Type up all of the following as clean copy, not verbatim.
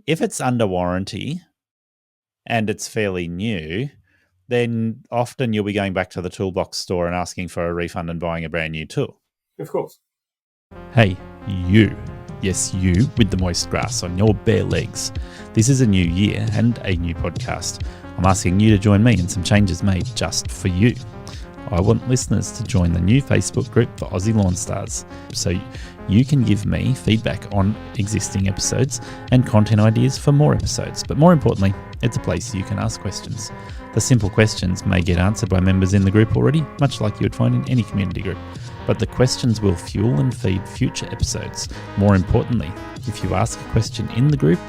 if it's under warranty and it's fairly new, then often you'll be going back to the toolbox store and asking for a refund and buying a brand new tool. Of course. Hey, you. Yes, you with the moist grass on your bare legs. This is a new year and a new podcast. I'm asking you to join me in some changes made just for you. I want listeners to join the new Facebook group for Aussie Lawn Stars, so you can give me feedback on existing episodes and content ideas for more episodes. But more importantly, it's a place you can ask questions. The simple questions may get answered by members in the group already, much like you would find in any community group. But the questions will fuel and feed future episodes. More importantly, if you ask a question in the group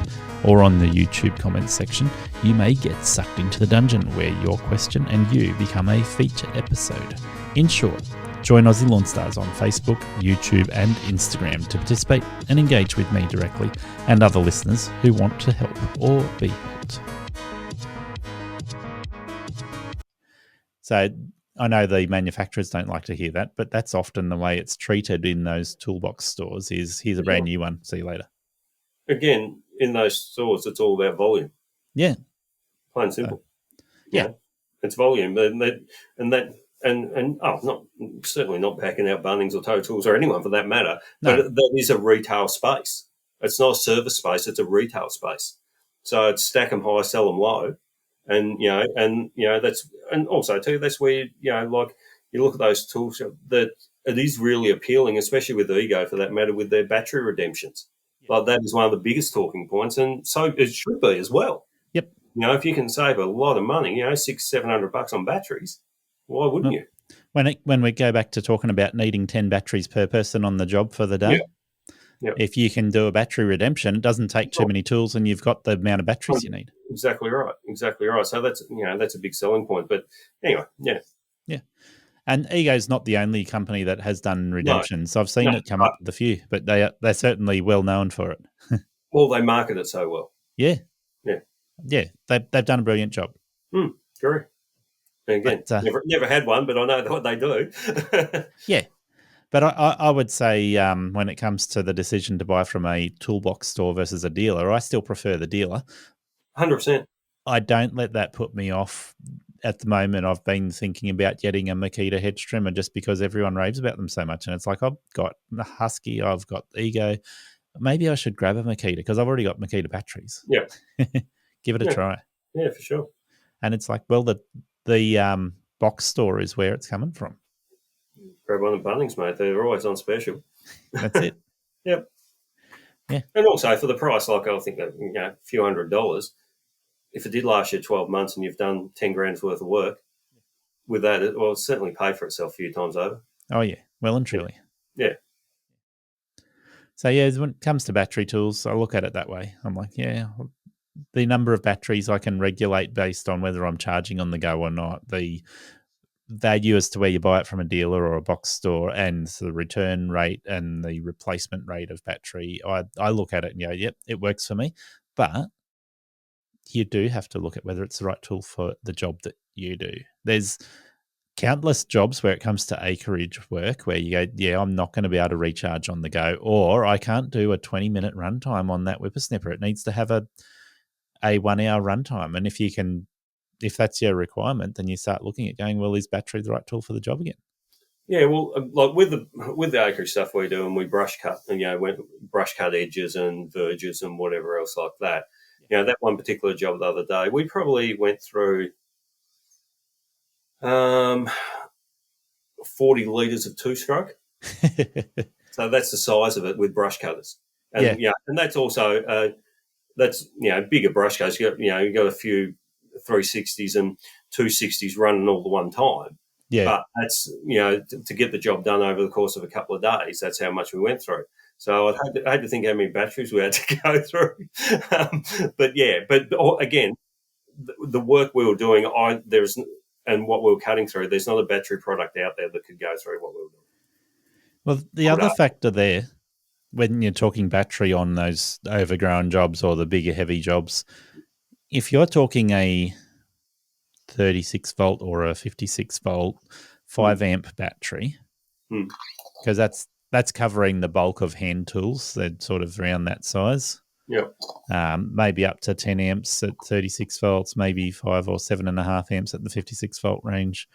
or on the YouTube comments section, you may get sucked into the dungeon where your question and you become a feature episode. In short, join Aussie Lawn Stars on Facebook, YouTube and Instagram to participate and engage with me directly and other listeners who want to help or be helped. So I know the manufacturers don't like to hear that, but that's often the way it's treated in those toolbox stores is here's a brand new one, see you later. Again, in those stores, it's all about volume. Yeah. Plain and simple. Yeah. It's volume. Certainly not backing out Bunnings or Tow Tools or anyone for that matter, No. but that is a retail space. It's not a service space, it's a retail space. So it's stack them high, sell them low. And that's, and also too, that's where, like you look at those tools that it is really appealing, especially with Ego for that matter, with their battery redemptions. Like that is one of the biggest talking points. And so it should be as well. Yep. If you can save a lot of money, $600-700 on batteries, why wouldn't you? When we go back to talking about needing 10 batteries per person on the job for the day, if you can do a battery redemption, it doesn't take too many tools and you've got the amount of batteries you need. Exactly right. So that's a big selling point. But anyway, yeah. And Ego's not the only company that has done redemptions. I've seen it come up with a few, but they're certainly well known for it. Well, they market it so well. Yeah. Yeah. They've done a brilliant job. Correct. And again, never had one, but I know what they do. Yeah. But I would say when it comes to the decision to buy from a toolbox store versus a dealer, I still prefer the dealer. 100%. I don't let that put me off. At the moment, I've been thinking about getting a Makita hedge trimmer just because everyone raves about them so much. And it's like, I've got the Husky, I've got Ego. Maybe I should grab a Makita because I've already got Makita batteries. Yeah. Give it a try. Yeah, for sure. And it's like, well, the box store is where it's coming from. Grab one of the Bunnings, mate. They're always on special. That's it. Yep. Yeah. And also for the price, like I think that, a few $100s, if it did last you 12 months and you've done 10 grand's worth of work with that, it'll certainly pay for itself a few times over. Oh, yeah. Well and truly. Yeah. So, when it comes to battery tools, I look at it that way. I'm like, the number of batteries I can regulate based on whether I'm charging on the go or not, the value as to where you buy it from a dealer or a box store and the return rate and the replacement rate of battery, I look at it and go, yep, it works for me. But you do have to look at whether it's the right tool for the job that you do. There's countless jobs where it comes to acreage work where you go, I'm not going to be able to recharge on the go, or I can't do a 20-minute runtime on that whippersnipper. It needs to have a 1 hour runtime. And if that's your requirement, then you start looking at going, well, is battery the right tool for the job again? Yeah, well, like with the acreage stuff we do, and we brush cut, and brush cut edges and verges and whatever else like that. That one particular job the other day, we probably went through 40 litres of two-stroke. So that's the size of it with brush cutters. And, and that's also bigger brush cutters. You've got a few 360s and 260s running all the one time. Yeah. But that's, to get the job done over the course of a couple of days, that's how much we went through. So I had to think how many batteries we had to go through. But again, the work we were doing, and what we were cutting through, there's not a battery product out there that could go through what we were doing. Well, the other factor there, when you're talking battery on those overgrown jobs or the bigger, heavy jobs, if you're talking a 36 volt or a 56 volt 5 amp battery, because that's covering the bulk of hand tools. They're sort of around that size. Yeah. Maybe up to 10 amps at 36 volts, maybe 5 or 7.5 amps at the 56 volt range.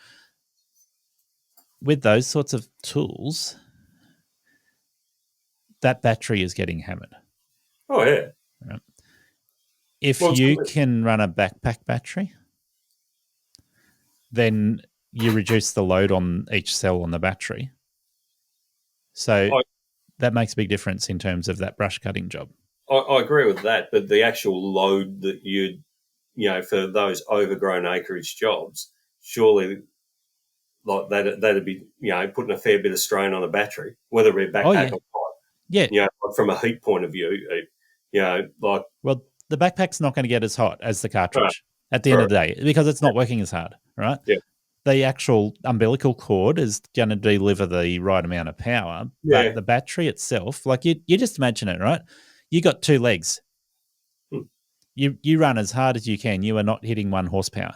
With those sorts of tools, that battery is getting hammered. Oh, yeah. Right? If you can run a backpack battery, then you reduce the load on each cell on the battery. So that makes a big difference in terms of that brush cutting job. I agree with that, but the actual load that for those overgrown acreage jobs, surely like that'd be, putting a fair bit of strain on a battery, whether it be a backpack or not. Yeah. From a heat point of view, Well, the backpack's not going to get as hot as the cartridge at the end of the day because it's not working as hard, right? Yeah. The actual umbilical cord is going to deliver the right amount of power, but the battery itself, like you just imagine it, right? You got two legs. You run as hard as you can. You are not hitting 1 horsepower.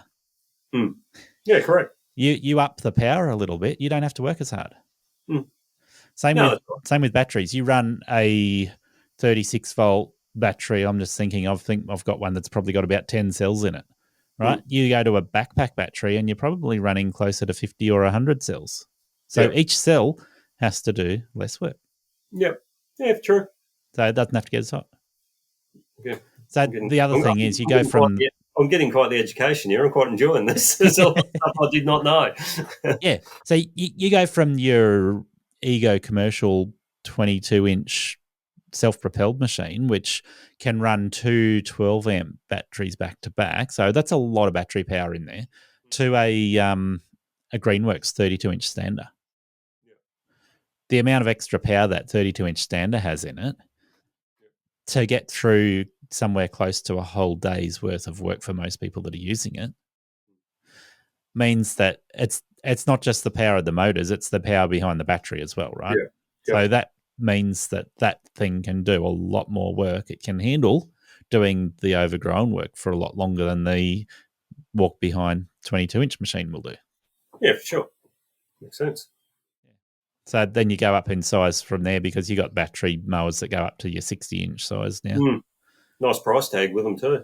Yeah, correct. You up the power a little bit. You don't have to work as hard. Same with batteries. You run a 36 volt battery. I'm just thinking. I think I've got one that's probably got about 10 cells in it. Right? You go to a backpack battery and you're probably running closer to 50 or 100 cells. So each cell has to do less work. Yep. Yeah, true. So it doesn't have to get as hot. Yeah. So the other thing is you go from... I'm getting quite the education here. I'm quite enjoying this. There's a lot of stuff I did not know. Yeah. So you go from your Ego commercial 22-inch self-propelled machine, which can run 2 12-amp batteries back to back. So that's a lot of battery power in there, to a Greenworks 32-inch stander. The amount of extra power that 32-inch stander has in it to get through somewhere close to a whole day's worth of work for most people that are using it means that it's not just the power of the motors, it's the power behind the battery as well, right? So that means that thing can do a lot more work. It can handle doing the overgrown work for a lot longer than the walk behind 22-inch machine will do. Yeah, for sure. Makes sense. So then you go up in size from there because you got battery mowers that go up to your 60-inch size now. Nice price tag with them too.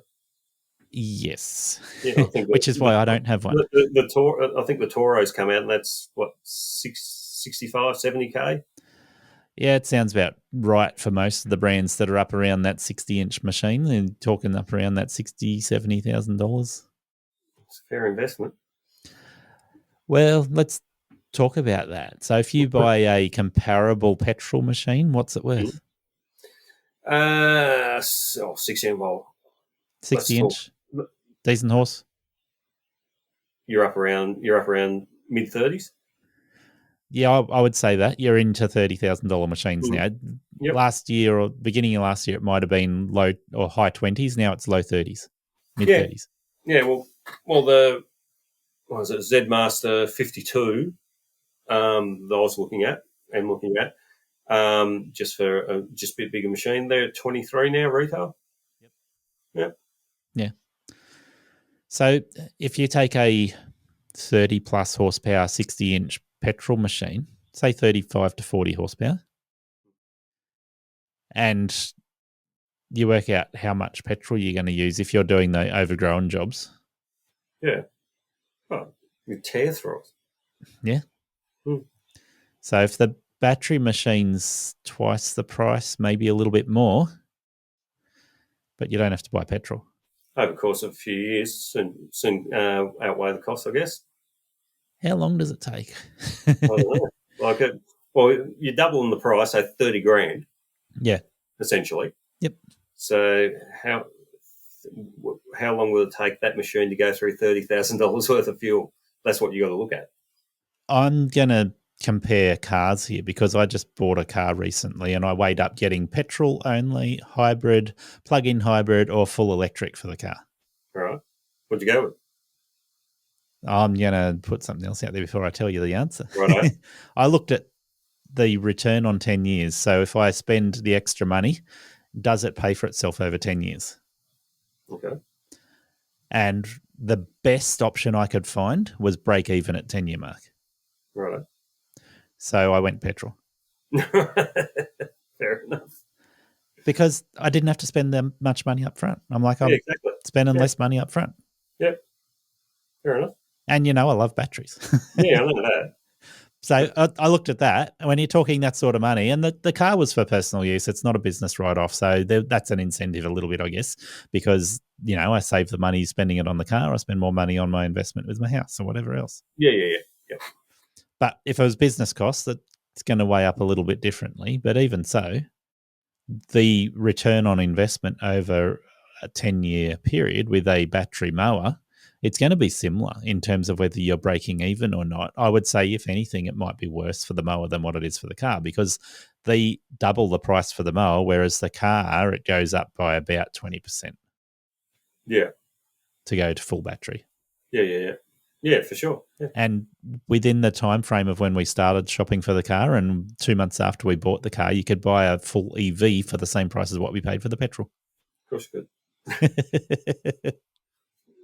Yes. Yeah, I think which is why I don't have one. I think the Toro's come out and that's what, 65, 70K? Yeah, it sounds about right for most of the brands that are up around that 60-inch machine. They're talking up around that $60,000, $70,000. It's a fair investment. Well, let's talk about that. So if you buy a comparable petrol machine, what's it worth? 16 volt. 60-inch? Decent horse? You're up around mid-30s? Yeah, I would say that. You're into $30,000 machines now. Last year or beginning of last year, it might have been low or high 20s. Now it's low 30s, mid-30s. Yeah, well, the Z Master 52 that I was looking at, just for a bit bigger machine. They're at 23 now, retail. Yep. Yeah. So if you take a 30-plus horsepower, 60-inch petrol machine, say 35 to 40 horsepower, and you work out how much petrol you're going to use if you're doing the overgrown jobs. Yeah. Oh, you tear through it. Yeah. So if the battery machine's twice the price, maybe a little bit more, but you don't have to buy petrol. Over the course of a few years, soon outweigh the cost, I guess. How long does it take? I don't know. You're doubling the price, so 30 grand. Yeah. Essentially. Yep. So how long will it take that machine to go through $30,000 worth of fuel? That's what you got to look at. I'm going to compare cars here because I just bought a car recently and I weighed up getting petrol only, hybrid, plug-in hybrid, or full electric for the car. All right. What'd you go with? I'm going to put something else out there before I tell you the answer. Right. I looked at the return on 10 years. So if I spend the extra money, does it pay for itself over 10 years? Okay. And the best option I could find was break even at 10-year mark. Right. So I went petrol. Fair enough. Because I didn't have to spend that much money up front. I'm like, I'm exactly. spending less money up front. Yeah, fair enough. And, I love batteries. Yeah, I know that. So I looked at that when you're talking that sort of money, and the car was for personal use. It's not a business write-off. So that's an incentive a little bit, I guess, because, I save the money spending it on the car. I spend more money on my investment with my house or whatever else. Yeah. But if it was business costs, it's going to weigh up a little bit differently. But even so, the return on investment over a 10-year period with a battery mower, it's going to be similar in terms of whether you're breaking even or not. I would say, if anything, it might be worse for the mower than what it is for the car, because they double the price for the mower, whereas the car, it goes up by about 20%. Yeah. To go to full battery. Yeah. Yeah, for sure. Yeah. And within the time frame of when we started shopping for the car, and 2 months after we bought the car, you could buy a full EV for the same price as what we paid for the petrol. Of course you could.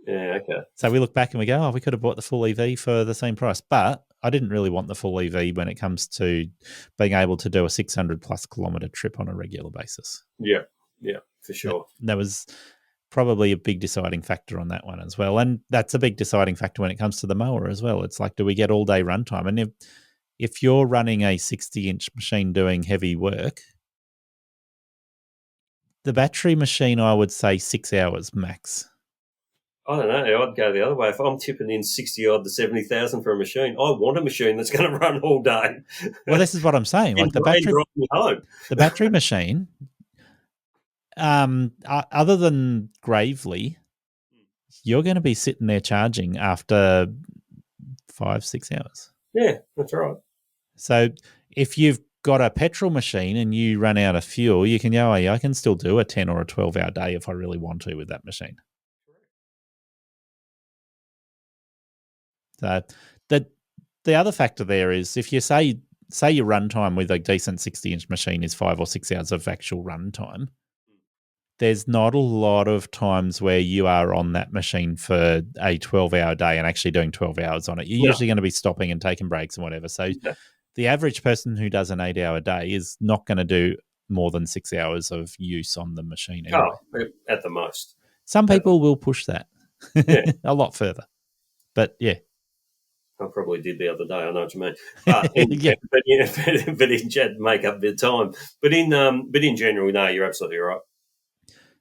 Yeah, okay. So we look back and we go, we could have bought the full EV for the same price. But I didn't really want the full EV when it comes to being able to do a 600 plus kilometre trip on a regular basis. Yeah, for sure. That was probably a big deciding factor on that one as well. And that's a big deciding factor when it comes to the mower as well. It's like, do we get all day runtime? And if you're running a 60-inch machine doing heavy work, the battery machine, I would say 6 hours max. I don't know. I'd go the other way. If I'm tipping in 60 odd to 70,000 for a machine, I want a machine that's going to run all day. Well, this is what I'm saying. Like the battery, drive me home. The battery machine, other than Gravely, you're going to be sitting there charging after 5-6 hours. Yeah, that's right. So if you've got a petrol machine and you run out of fuel, you can go, I can still do a 10 or a 12-hour day if I really want to with that machine. So the other factor there is, if you say your runtime with a decent 60-inch machine is 5 or 6 hours of actual runtime, there's not a lot of times where you are on that machine for a 12-hour day and actually doing 12 hours on it. You're usually going to be stopping and taking breaks and whatever. So the average person who does an 8-hour day is not going to do more than 6 hours of use on the machine anyway. At the most. Some people will push that a lot further. But yeah. I probably did the other day. I know what you mean. But in make up the time. But in general, no, you're absolutely right.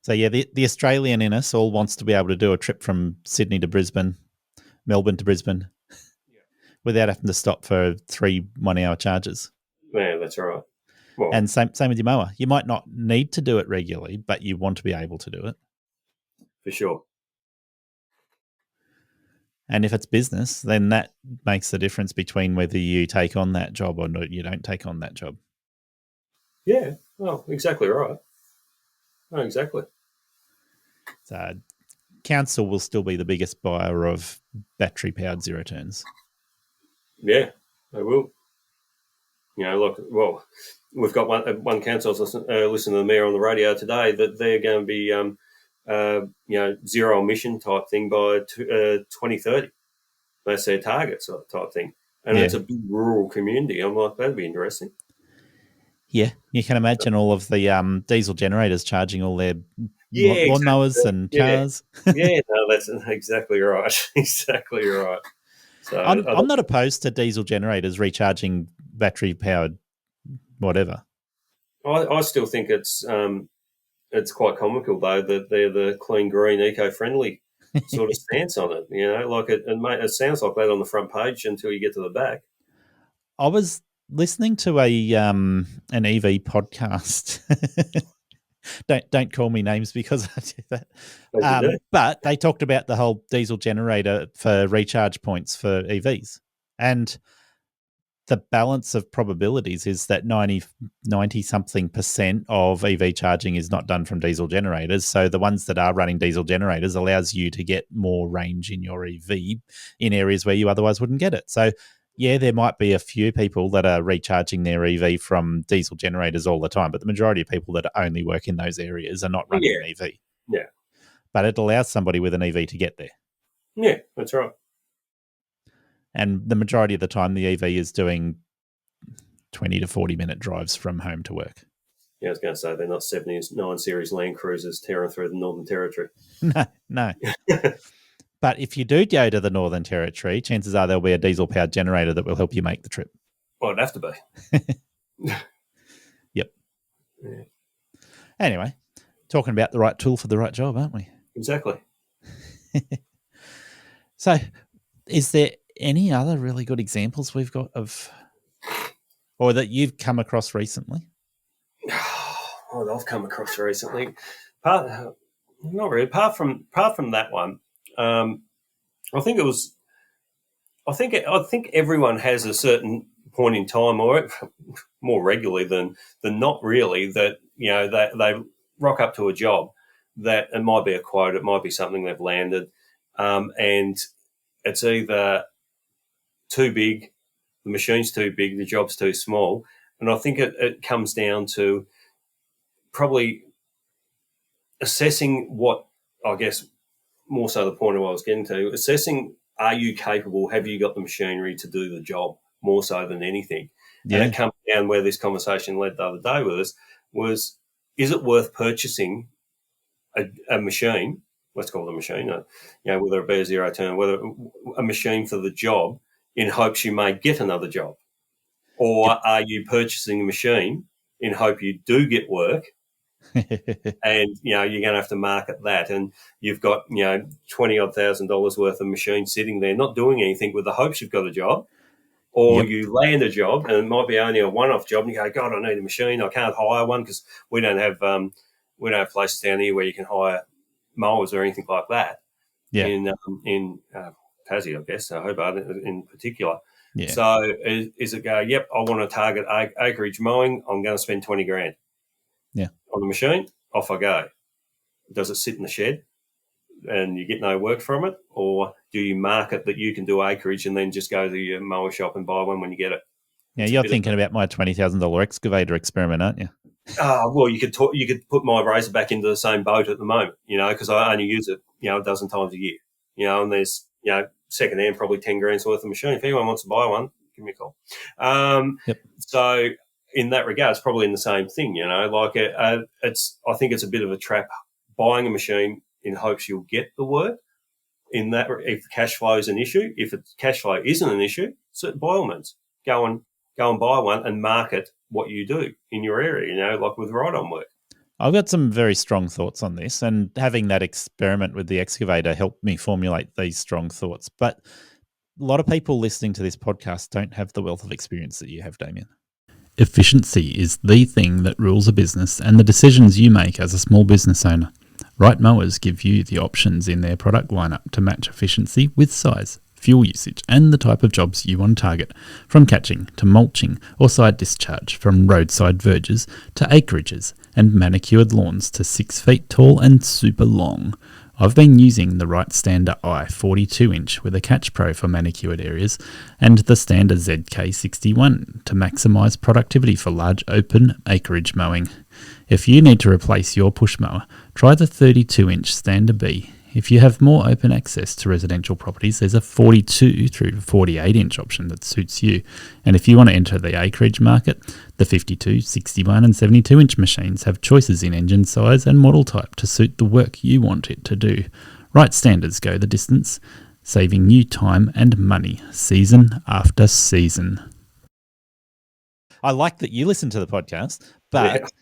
So yeah, the Australian in us all wants to be able to do a trip from Sydney to Brisbane, Melbourne to Brisbane, without having to stop for 3 1-hour charges. Yeah, that's right. Well, and same with your mower. You might not need to do it regularly, but you want to be able to do it. For sure. And if it's business, then that makes the difference between whether you take on that job or you don't take on that job. Yeah, well, exactly right. Oh, exactly. So council will still be the biggest buyer of battery-powered zero turns. Yeah, they will. Look, well, we've got one council listening to the mayor on the radio today that they're going to be zero emission type thing by 2030. That's their target type thing. And it's a big rural community. I'm like, that'd be interesting. Yeah, you can imagine all of the diesel generators charging all their lawnmowers and cars. Yeah, no, that's exactly right. Exactly right. So I'm not opposed to diesel generators recharging battery-powered whatever. I still think it's quite comical, though, that they're the clean, green, eco-friendly sort of stance on it. Like it sounds like that on the front page until you get to the back. I was listening to an EV podcast. Don't call me names because I do that. But they talked about the whole diesel generator for recharge points for EVs. And the balance of probabilities is that 90-something% of EV charging is not done from diesel generators. So the ones that are running diesel generators allows you to get more range in your EV in areas where you otherwise wouldn't get it. So yeah, there might be a few people that are recharging their EV from diesel generators all the time, but the majority of people that only work in those areas are not running an EV. Yeah. But it allows somebody with an EV to get there. Yeah, that's right. And the majority of the time, the EV is doing 20 to 40-minute drives from home to work. Yeah, I was going to say they're not 79 series Land Cruisers tearing through the Northern Territory. No. But if you do go to the Northern Territory, chances are there'll be a diesel-powered generator that will help you make the trip. Well, it'd have to be. Yep. Yeah. Anyway, talking about the right tool for the right job, aren't we? Exactly. So, is there any other really good examples we've got of, or that you've come across recently? What I've come across recently, not really. Apart from that one, I think everyone has a certain point in time, or more regularly than not really, that they rock up to a job that it might be a quote, it might be something they've landed, and it's either too big, the machine's too big, the job's too small, and I think it comes down to probably assessing what, I guess, more so the point of what I was getting to, assessing, are you capable, have you got the machinery to do the job, more so than anything. Yeah. And it comes down where this conversation led the other day with us was, is it worth purchasing a machine, let's call it a machine, whether it be a zero turn, whether a machine for the job in hopes you may get another job? Or are you purchasing a machine in hope you do get work and, you're going to have to market that, and you've got, $20,000 worth of machine sitting there not doing anything with the hopes you've got a job, or you land a job and it might be only a one-off job and you go, God, I need a machine. I can't hire one because we don't have places down here where you can hire mowers or anything like that. Yeah. In Tassie, I guess, Hobart in particular. Yeah. So is it go, yep, I want to target acreage mowing, I'm going to spend 20 grand. Yeah. On the machine, off I go. Does it sit in the shed and you get no work from it? Or do you market that you can do acreage and then just go to your mower shop and buy one when you get it? Yeah, you're thinking about my $20,000 excavator experiment, aren't you? Well, you could put my Razorback into the same boat at the moment, because I only use it, a dozen times a year, and there's, secondhand, probably 10 grand's worth of machine. If anyone wants to buy one, give me a call. So in that regard, it's probably in the same thing, I think it's a bit of a trap buying a machine in hopes you'll get the work. In that, if cash flow is an issue, if cash flow isn't an issue, so by all means, go and buy one and market what you do in your area, like with ride-on work. I've got some very strong thoughts on this, and having that experiment with the excavator helped me formulate these strong thoughts. But a lot of people listening to this podcast don't have the wealth of experience that you have, Damian. Efficiency is the thing that rules a business and the decisions you make as a small business owner. Right Mowers give you the options in their product lineup to match efficiency with size, fuel usage, and the type of jobs you want to target, from catching to mulching or side discharge, from roadside verges to acreages, and manicured lawns to 6 feet tall and super long. I've been using the Right Stander I 42-inch with a Catch Pro for manicured areas and the Stander ZK61 to maximise productivity for large open acreage mowing. If you need to replace your push mower, try the 32-inch Stander B. If you have more open access to residential properties, there's a 42 through to 48-inch option that suits you. And if you want to enter the acreage market, the 52, 61 and 72-inch machines have choices in engine size and model type to suit the work you want it to do. Right Standards go the distance, saving you time and money, season after season. I like that you listen to the podcast, but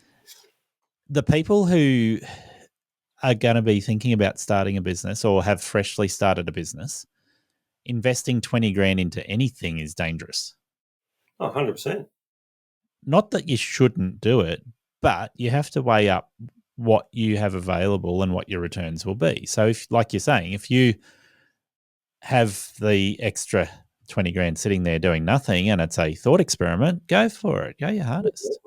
the people who are going to be thinking about starting a business or have freshly started a business, investing 20 grand into anything is dangerous. 100%. Not that you shouldn't do it, but you have to weigh up what you have available and what your returns will be. So if, like you're saying, if you have the extra 20 grand sitting there doing nothing and it's a thought experiment, go for it. Go your hardest.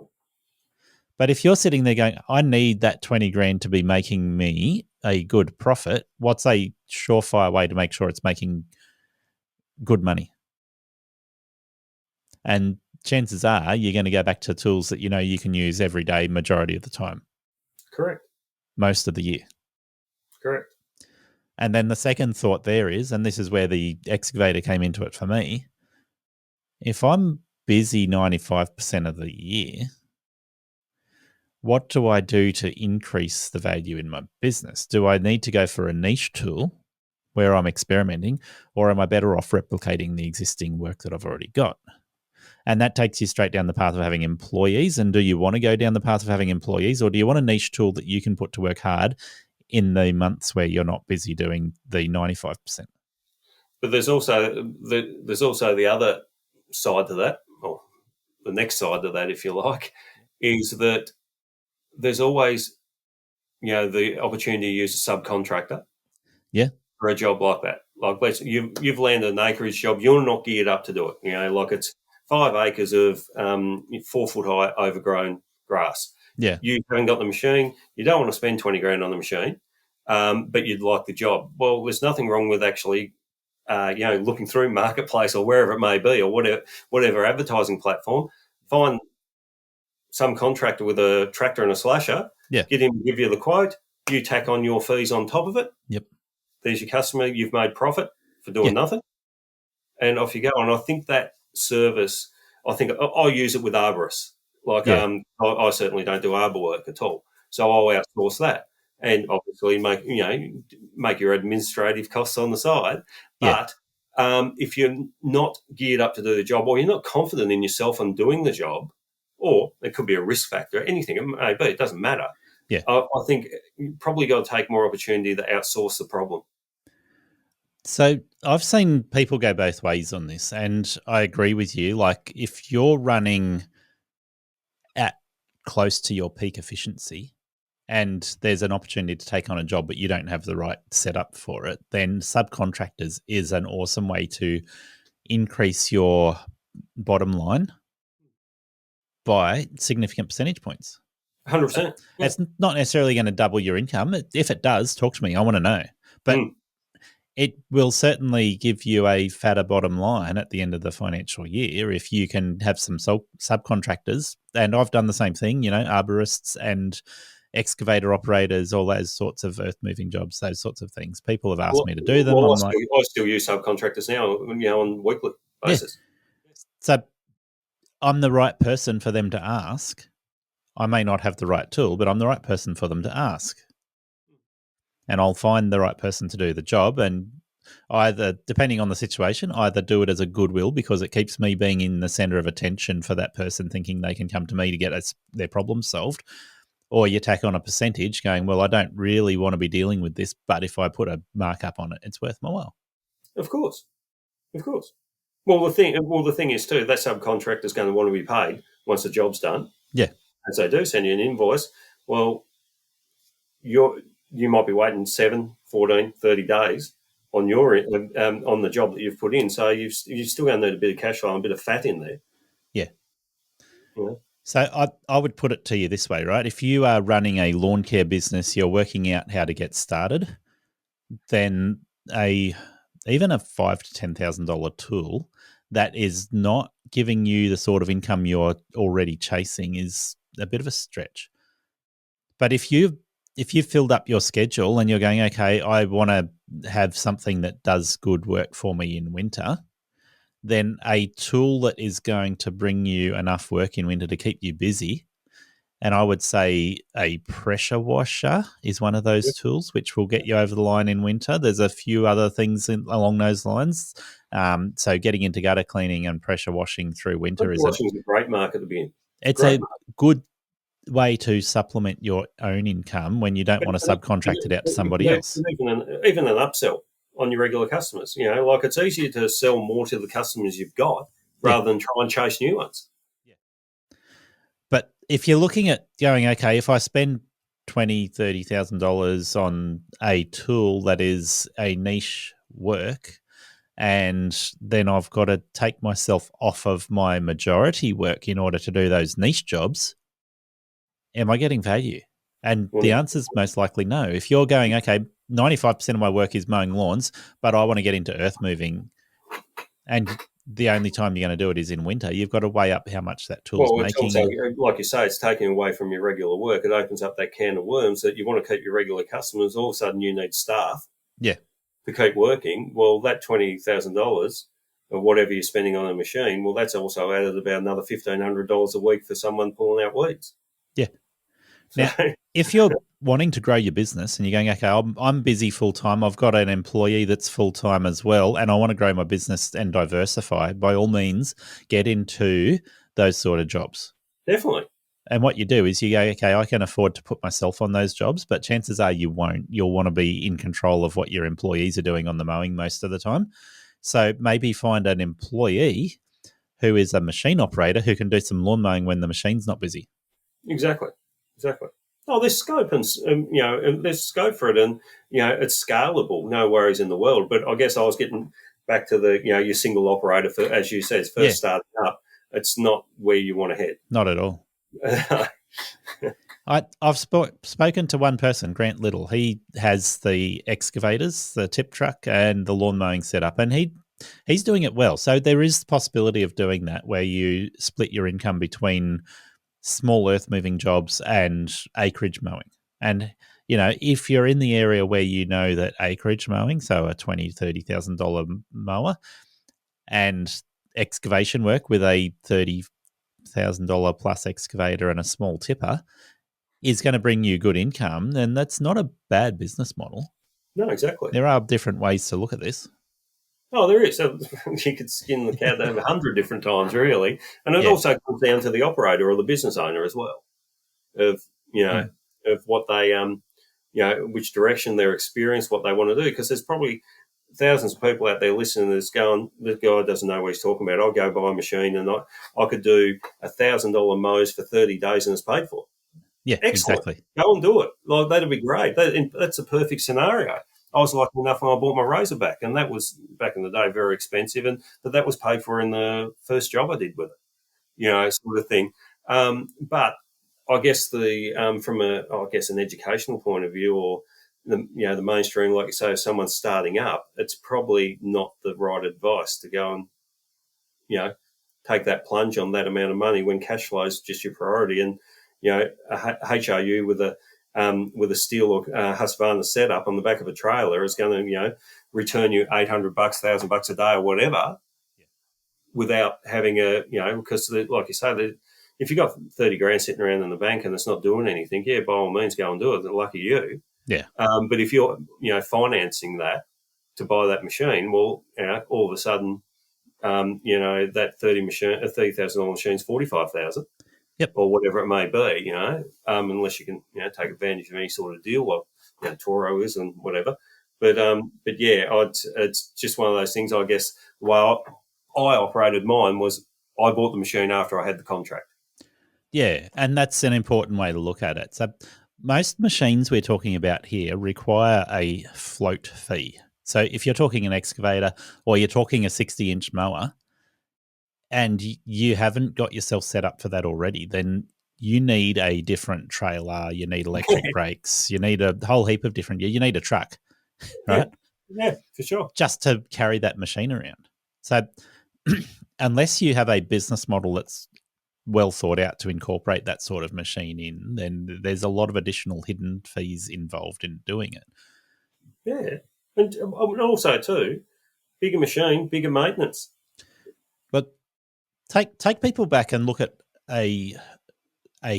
But if you're sitting there going, I need that 20 grand to be making me a good profit, what's a surefire way to make sure it's making good money? And chances are you're going to go back to tools that you can use every day, majority of the time. Correct. Most of the year. Correct. And then the second thought there is, and this is where the excavator came into it for me, if I'm busy 95% of the year, what do I do to increase the value in my business? Do I need to go for a niche tool where I'm experimenting, or am I better off replicating the existing work that I've already got? And that takes you straight down the path of having employees. And do you want to go down the path of having employees, or do you want a niche tool that you can put to work hard in the months where you're not busy doing the 95%? But there's also the other side to that, or the next side to that, if you like, is that there's always, the opportunity to use a subcontractor. Yeah. For a job like that. Like, you've landed an acreage job, you're not geared up to do it. Like it's 5 acres of 4 foot high overgrown grass. Yeah. You haven't got the machine. You don't want to spend 20 grand on the machine, but you'd like the job. Well, there's nothing wrong with actually, looking through Marketplace or wherever it may be, or whatever advertising platform, find some contractor with a tractor and a slasher, get him to give you the quote, you tack on your fees on top of it. Yep. There's your customer, you've made profit for doing nothing, and off you go. And I think that service, I'll use it with arborists. Like, I certainly don't do arbor work at all, so I'll outsource that, and obviously make your administrative costs on the side. But if you're not geared up to do the job, or you're not confident in yourself on doing the job, or it could be a risk factor, anything it may be, it doesn't matter. Yeah, I think you probably got to take more opportunity to outsource the problem. So I've seen people go both ways on this, and I agree with you. Like, if you're running at close to your peak efficiency and there's an opportunity to take on a job but you don't have the right setup for it, then subcontractors is an awesome way to increase your bottom line by significant percentage points. 100%. It's not necessarily going to double your income. If it does, talk to me. I want to know. But it will certainly give you a fatter bottom line at the end of the financial year if you can have some subcontractors. And I've done the same thing, arborists and excavator operators, all those sorts of earth-moving jobs, those sorts of things. People have asked me to do them. Well, I still use subcontractors now, on a weekly basis. Yeah. So I'm the right person for them to ask. I may not have the right tool, but I'm the right person for them to ask. And I'll find the right person to do the job, and either, depending on the situation, either do it as a goodwill because it keeps me being in the center of attention for that person, thinking they can come to me to get their problem solved, or you tack on a percentage going, well, I don't really want to be dealing with this, but if I put a markup on it, it's worth my while. Of course. Well, the thing is too, that subcontractor is going to want to be paid once the job's done. Yeah. And so they do send you an invoice. Well, you might be waiting 7, 14, 30 days on on the job that you've put in. So you're still going to need a bit of cash flow and a bit of fat in there. Yeah. So I would put it to you this way, right? If you are running a lawn care business, you're working out how to get started, then even a $5,000 to $10,000 tool that is not giving you the sort of income you're already chasing is a bit of a stretch. But if you've filled up your schedule and you're going, okay, I want to have something that does good work for me in winter, then a tool that is going to bring you enough work in winter to keep you busy, and I would say a pressure washer is one of those tools which will get you over the line in winter. There's a few other things along those lines. So getting into gutter cleaning and pressure washing through winter is a great market to be in. It's a good way to supplement your own income when you don't want to subcontract it out to somebody else. Even an upsell on your regular customers. Like, it's easier to sell more to the customers you've got rather than try and chase new ones. Yeah. But if you're looking at going, okay, if I spend $20,000, $30,000 on a tool that is a niche work, and then I've got to take myself off of my majority work in order to do those niche jobs, am I getting value? And the answer is most likely no. If you're going, okay, 95% of my work is mowing lawns, but I want to get into earth moving, and the only time you're going to do it is in winter, you've got to weigh up how much that tool's making. Also, like you say, it's taking away from your regular work. It opens up that can of worms that you want to keep your regular customers. All of a sudden, you need staff. Yeah. To keep working. Well, that $20,000 or whatever you're spending on a machine, well, that's also added about another $1,500 a week for someone pulling out weeds. Yeah. So, Now, if you're wanting to grow your business and you're going, okay, I'm busy full time, I've got an employee that's full time as well, and I want to grow my business and diversify, by all means, get into those sort of jobs. definitely. And what you do is you go, okay, I can afford to put myself on those jobs, but chances are you won't. You'll want to be in control of what your employees are doing on the mowing most of the time. So maybe find an employee who is a machine operator who can do some lawn mowing when the machine's not busy. Exactly. Oh, there's scope, and there's scope for it, and it's scalable. No worries in the world. But I guess I was getting back to the your single operator, for, as you said, first starting up. It's not where you want to head. Not at all. I've spoken to one person, Grant Little. He has the excavators, the tip truck, and the lawn mowing setup, and he's doing it well. So there is the possibility of doing that, where you split your income between small earth moving jobs and acreage mowing. And if you're in the area where you know that acreage mowing, so a $20,000-$30,000 mower, and excavation work with a $30,000 plus excavator and a small tipper is going to bring you good income, then that's not a bad business model. No, exactly. There are different ways to look at this. Oh, there is. So you could skin the cat 100 different times, really. And it also comes down to the operator or the business owner as well, of of what they which direction their experience, what they want to do. Because there's probably thousands of people out there listening to this going, this guy doesn't know what he's talking about. I'll go buy a machine and I could do $1,000 mows for 30 days and it's paid for. Yeah, excellent. Exactly. Go and do it. Like, that'd be great. That's a perfect scenario. I was lucky enough when I bought my razor back, and that was back in the day very expensive, but that was paid for in the first job I did with it, sort of thing. But I guess from an educational point of view, or the mainstream, like you say, if someone's starting up, it's probably not the right advice to go and take that plunge on that amount of money when cash flow is just your priority. And a HRU with a steel or Husqvarna setup on the back of a trailer is going to return you $800, $1,000 a day or whatever, without having because like you say, if you've got 30 grand sitting around in the bank and it's not doing anything, by all means go and do it. Lucky you. Yeah. But if you're financing that to buy that machine, well, all of a sudden, that $30,000 machine is $45,000. Yep. Or whatever it may be, unless you can, take advantage of any sort of deal, like Toro is and whatever. But it's just one of those things. I guess the way I operated mine was I bought the machine after I had the contract. Yeah, and that's an important way to look at it. So most machines we're talking about here require a float fee. So if you're talking an excavator or you're talking a 60-inch mower, and you haven't got yourself set up for that already, then you need a different trailer, you need electric brakes, you need a whole heap of different, you need a truck, right? Yeah, for sure. Just to carry that machine around. So unless you have a business model that's well thought out to incorporate that sort of machine in, then there's a lot of additional hidden fees involved in doing it. Yeah. And also too, bigger machine, bigger maintenance. But take people back and look at a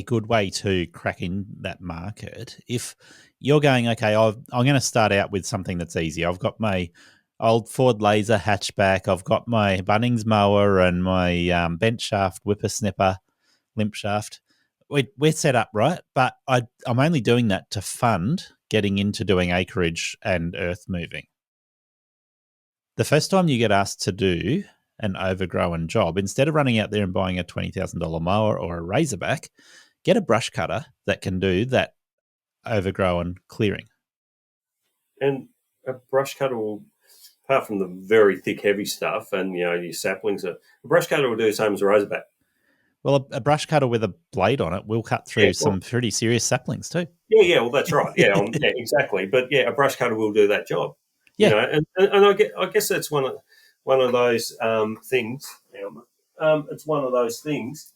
good way to crack in that market. If you're going, okay, I'm going to start out with something that's easy. I've got my old Ford Laser hatchback. I've got my Bunnings mower and my bent shaft whippersnipper limp shaft. We're set up, right? But I'm only doing that to fund getting into doing acreage and earth moving. The first time you get asked to do an overgrown job, instead of running out there and buying a $20,000 mower or a razorback, get a brush cutter that can do that overgrown clearing. And a brush cutter will, apart from the very thick, heavy stuff and your saplings, a brush cutter will do the same as a razorback. Well, a brush cutter with a blade on it will cut through some pretty serious saplings too. Yeah, well, that's right. Yeah, exactly. But a brush cutter will do that job. Yeah, and I guess that's one of those things. It's one of those things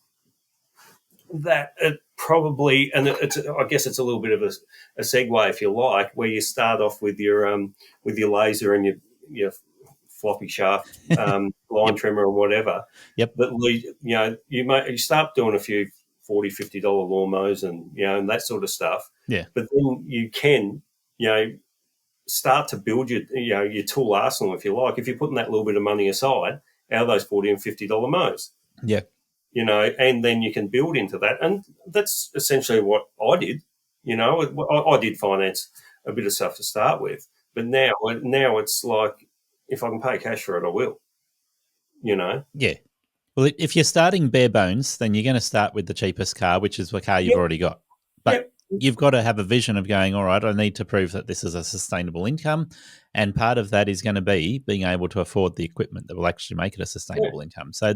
that it probably, and I guess it's a little bit of a segue, if you like, where you start off with your laser and your floppy shaft line trimmer or whatever. Yep. But you start doing a few $40, $50 lawnmowers and that sort of stuff. Yeah. But then you can, start to build your tool arsenal, if you like, if you're putting that little bit of money aside out of those $40 and $50 mows. Yeah. And then you can build into that. And that's essentially what I did. I did finance a bit of stuff to start with, but now it's like, if I can pay cash for it, I will, Yeah. Well, if you're starting bare bones, then you're going to start with the cheapest car, which is the car you've already got. But you've got to have a vision of going, all right, I need to prove that this is a sustainable income. And part of that is going to be being able to afford the equipment that will actually make it a sustainable income. So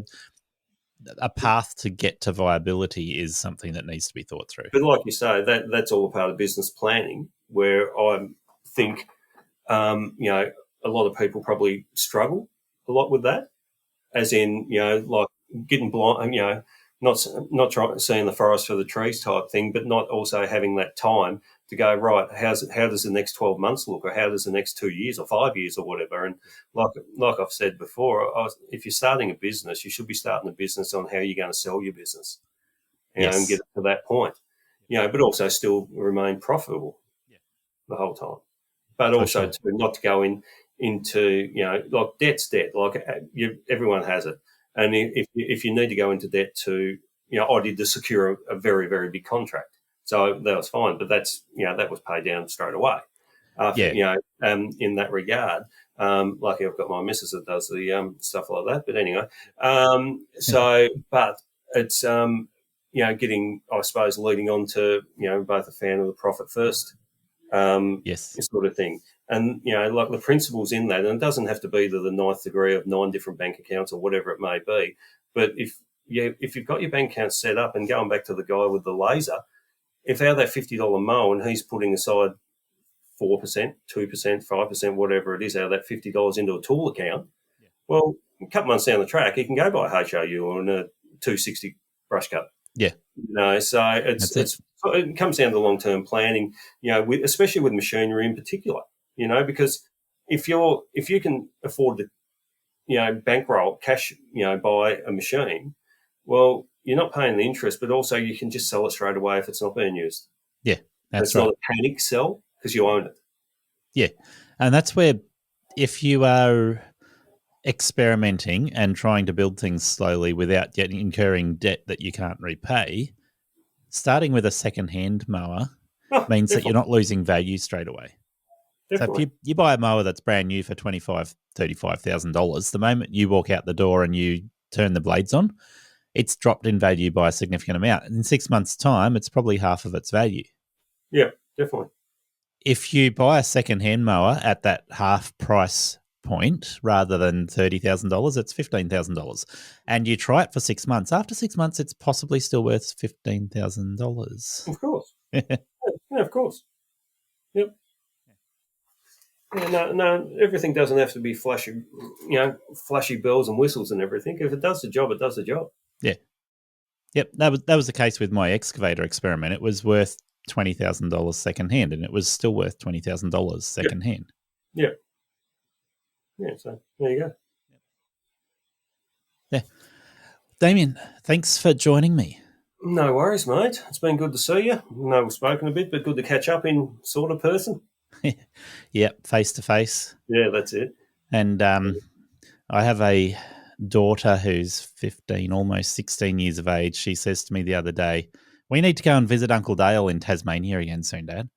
a path to get to viability is something that needs to be thought through. But like you say, that's all a part of business planning, where I think, a lot of people probably struggle a lot with that, as in, like getting blind, not trying seeing the forest for the trees type thing, but not also having that time to go, right, how does the next 12 months look, or how does the next 2 years or 5 years or whatever? And like I've said before, if you're starting a business, you should be starting a business on how you're going to sell your business, and get to that point, but also still remain profitable the whole time. But also to not to go into, like debt's debt, like everyone has it. And if you need to go into debt to, I did to secure a very, very big contract. So that was fine, but that's, that was paid down straight away. In that regard, lucky I've got my missus that does the stuff like that. But anyway, but it's, getting, I suppose, leading on to, both a fan of the profit first, sort of thing. And, like the principles in that, and it doesn't have to be to the ninth degree of 9 different bank accounts or whatever it may be. But if you've got your bank account set up, and going back to the guy with the laser, if out of that $50 mow and he's putting aside 4%, 2%, 5%, whatever it is, out of that $50 into a tool account, well, a couple months down the track, he can go buy a HRU or a 260 brush cut. Yeah. So it comes down to long-term planning, especially with machinery in particular, because if you can afford to, bankroll cash, buy a machine, well, you're not paying the interest, but also you can just sell it straight away if it's not being used. Yeah, that's right. It's not a panic sell because you own it. Yeah, and that's where, if you are experimenting and trying to build things slowly without incurring debt that you can't repay, starting with a second-hand mower means that you're not losing value straight away. Definitely. So if you buy a mower that's brand new for $25,000, $35,000, the moment you walk out the door and you turn the blades on, it's dropped in value by a significant amount. In 6 months' time, it's probably half of its value. Yeah, definitely. If you buy a second-hand mower at that half price point rather than $30,000, it's $15,000. And you try it for 6 months. After 6 months, it's possibly still worth $15,000. Of course. Yeah, of course. Yep. Yeah, no, everything doesn't have to be flashy, flashy bells and whistles and everything. If it does the job, it does the job. Yeah. Yep. That was the case with my excavator experiment. It was worth $20,000 secondhand, and it was still worth $20,000 secondhand. Yeah. Yeah. So there you go. Yeah. Damian, thanks for joining me. No worries, mate. It's been good to see you. I know we've spoken a bit, but good to catch up in sort of person. Yep, face to face. Yeah, that's it. And I have a daughter who's 15, almost 16 years of age. She says to me the other day, "We need to go and visit Uncle Dale in Tasmania again soon, Dad."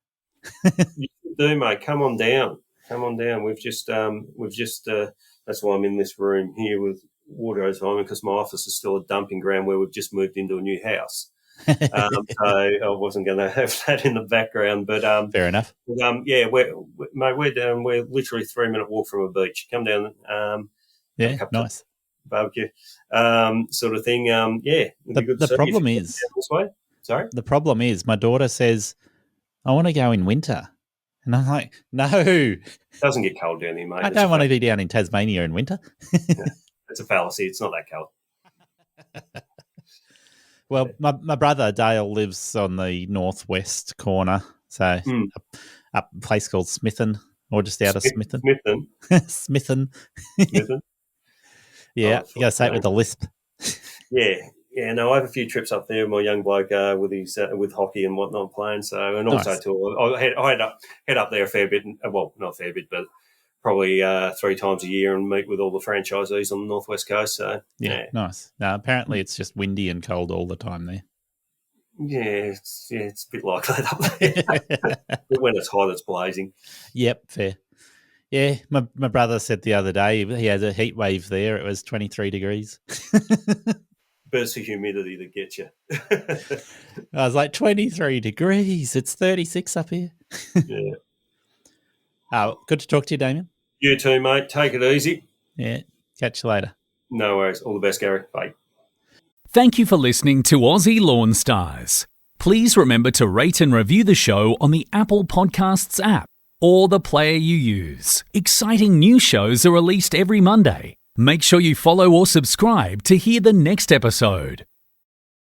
You do, mate. Come on down. We've just that's why I'm in this room here with water over time, because my office is still a dumping ground where we've just moved into a new house. So I wasn't going to have that in the background, but fair enough. But, yeah, we're down. We're literally 3-minute walk from a beach. Come down. Yeah, nice barbecue, sort of thing. Yeah. The problem is this way. Sorry. The problem is my daughter says, "I want to go in winter," and I'm like, "No, it doesn't get cold down here, mate. I don't want to be down in Tasmania in winter." Yeah, it's a fallacy. It's not that cold. Well, my brother Dale lives on the northwest corner, so up a place called Smithen, or just out of Smithen. Smithen. Smithen. Yeah, you got to say it with a lisp. Yeah, yeah, no, I have a few trips up there. My young bloke with his with hockey and whatnot playing. So, and also Nice. too, I head up there a fair bit. Well, not a fair bit, but probably 3 times a year and meet with all the franchisees on the Northwest Coast. So, Yeah, nice. Now, apparently it's just windy and cold all the time there. Yeah, it's a bit like that up there. But when it's hot, it's blazing. Yep, fair. Yeah, my brother said the other day he had a heat wave there. It was 23 degrees. But it's the humidity that gets you. I was like, 23 degrees. It's 36 up here. Yeah. Good to talk to you, Damian. You too, mate. Take it easy. Yeah, catch you later. No worries. All the best, Gary. Bye. Thank you for listening to Aussie Lawn Stars. Please remember to rate and review the show on the Apple Podcasts app or the player you use. Exciting new shows are released every Monday. Make sure you follow or subscribe to hear the next episode.